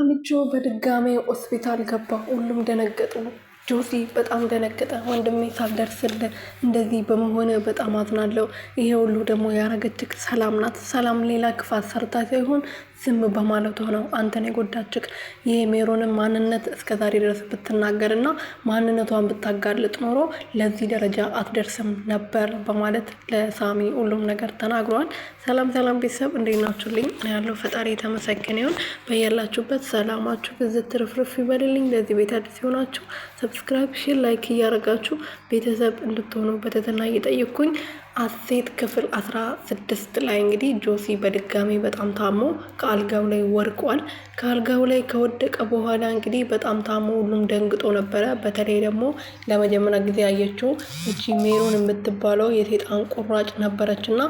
ሳሚቾ በድጋሜ ሆስፒታል ገባ። ሁሉም ደነገጡ። ጆሲ በጣም ደነገጠ። ወንድሜ ሳልደርስልህ እንደዚህ በመሆነ በጣም አዝናለሁ። ይሄ ሁሉ ደግሞ ያረገችክ ሰላም ናት። ሰላም ሌላ ክፋት ሰርታ ሳይሆን ዝም በማለቷ ነው አንተን የጎዳችክ። ይሄ ሜሮንን ማንነት እስከዛሬ ድረስ ብትናገርና ማንነቷን ብታጋልጥ ኖሮ ለዚህ ደረጃ አትደርስም ነበር በማለት ለሳሚ ሁሉም ነገር ተናግሯል። ሰላም ሰላም ቤተሰብ እንዴት ናችሁልኝ? ያለው ፈጣሪ የተመሰገነ ይሁን። በያላችሁበት ሰላማችሁ ብዝት ትርፍርፍ ይበልልኝ። ለዚህ ቤት አዲስ ሲሆናችሁ ሰብስክራይብ፣ ሼር፣ ላይክ እያደረጋችሁ ቤተሰብ እንድትሆኑ በትህትና እየጠየቅኩኝ ሐሴት ክፍል 16 ላይ እንግዲህ ጆሲ በድጋሚ በጣም ታሞ ከአልጋው ላይ ወድቋል። ከአልጋው ላይ ከወደቀ በኋላ እንግዲህ በጣም ታሞ ሁሉም ደንግጦ ነበረ። በተለይ ደግሞ ለመጀመሪያ ጊዜ ያየችው እቺ ሜሮን የምትባለው የሴጣን ቁራጭ ነበረች እና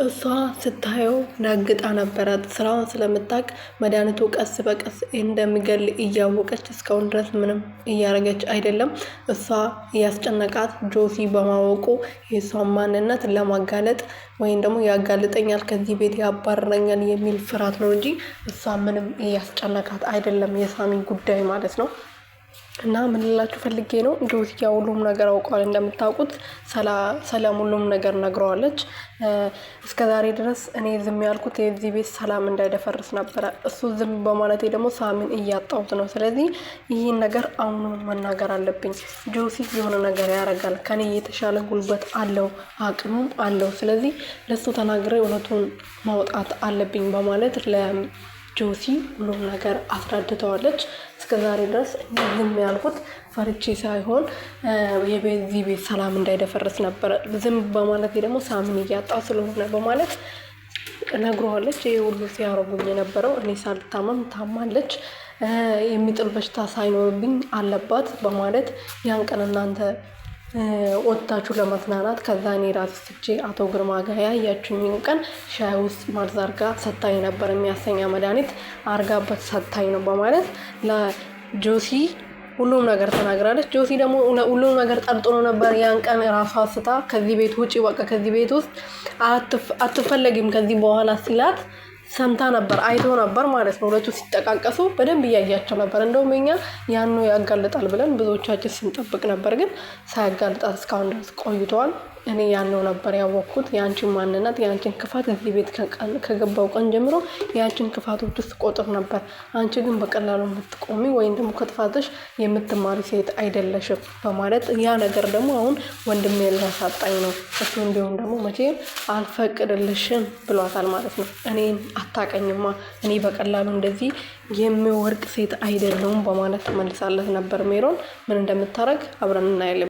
እሷ ስታየው ደንግጣ ነበረ። ስራውን ስለምታውቅ መድኃኒቱ ቀስ በቀስ እንደሚገል እያወቀች እስካሁን ድረስ ምንም እያረገች አይደለም። እሷ እያስጨነቃት ጆሲ በማወቁ የእሷን ማንነት ለማጋለጥ ወይም ደግሞ ያጋልጠኛል ከዚህ ቤት ያባረረኛል የሚል ፍርሃት ነው እንጂ እሷ ምንም እያስጨነቃት አይደለም። የሳሚ ጉዳይ ማለት ነው። እና ምን ልላችሁ ፈልጌ ነው ጆሲ ሁሉም ነገር አውቀዋል። እንደምታውቁት ሰላም ሁሉም ነገር ነግረዋለች። እስከዛሬ ድረስ እኔ ዝም ያልኩት የዚህ ቤት ሰላም እንዳይደፈርስ ነበረ። እሱ ዝም በማለቴ ደግሞ ሳሚን እያጣሁት ነው። ስለዚህ ይህን ነገር አሁኑ መናገር አለብኝ። ጆሲ የሆነ ነገር ያደርጋል፣ ከኔ የተሻለ ጉልበት አለው፣ አቅሙም አለው። ስለዚህ ለሱ ተናግሬ እውነቱን ማውጣት አለብኝ በማለት ጆሲ ሁሉም ነገር አስረድተዋለች። እስከዛሬ ድረስ ዝም ያልኩት ፈርቼ ሳይሆን የዚህ ቤት ሰላም እንዳይደፈርስ ነበር። ዝም በማለት ደግሞ ሳሚን እያጣው ስለሆነ በማለት ነግረዋለች። ይሄ ሁሉ ሲያረጉኝ የነበረው እኔ ሳልታመም ታማለች፣ የሚጥል በሽታ ሳይኖርብኝ አለባት በማለት ያን ቀን እናንተ ወጣችሁ ለመዝናናት ከዛ እኔ ራስ ስጄ አቶ ግርማ ጋር ያያችሁኝ ቀን ሻይ ውስጥ ማርዝ አርጋ ሰታኝ ነበር። የሚያሰኛ መድኃኒት አርጋበት ሰታኝ ነው በማለት ለጆሲ ሁሉም ነገር ተናግራለች። ጆሲ ደግሞ ሁሉም ነገር ጠርጥሮ ነበር። ያን ቀን ራሷ ስታ ከዚህ ቤት ውጪ፣ በቃ ከዚህ ቤት ውስጥ አትፈለጊም ከዚህ በኋላ ሲላት ሰምታ ነበር፣ አይቶ ነበር ማለት ነው። ሁለቱ ሲጠቃቀሱ በደንብ እያያቸው ነበር። እንደውም እኛ ያኑ ያጋልጣል ብለን ብዙዎቻችን ስንጠብቅ ነበር፣ ግን ሳያጋልጣት እስካሁን ድረስ ቆይተዋል። እኔ ያለው ነበር ያወቅኩት የአንቺን ማንነት የአንቺን ክፋት እዚህ ቤት ከገባው ቀን ጀምሮ የአንቺን ክፋቶች ውስጥ ቆጥር ነበር። አንቺ ግን በቀላሉ የምትቆሚ ወይም ደግሞ ከጥፋትሽ የምትማሪ ሴት አይደለሽም በማለት ያ ነገር ደግሞ አሁን ወንድሜ ሊያሳጣኝ ነው፣ እሱ እንዲሁም ደግሞ መቼም አልፈቅድልሽም ብሏታል ማለት ነው። እኔን አታቀኝማ፣ እኔ በቀላሉ እንደዚህ የሚወርቅ ሴት አይደለሁም በማለት መልሳለት ነበር። ሜሮን ምን እንደምታረግ አብረን እናያለን።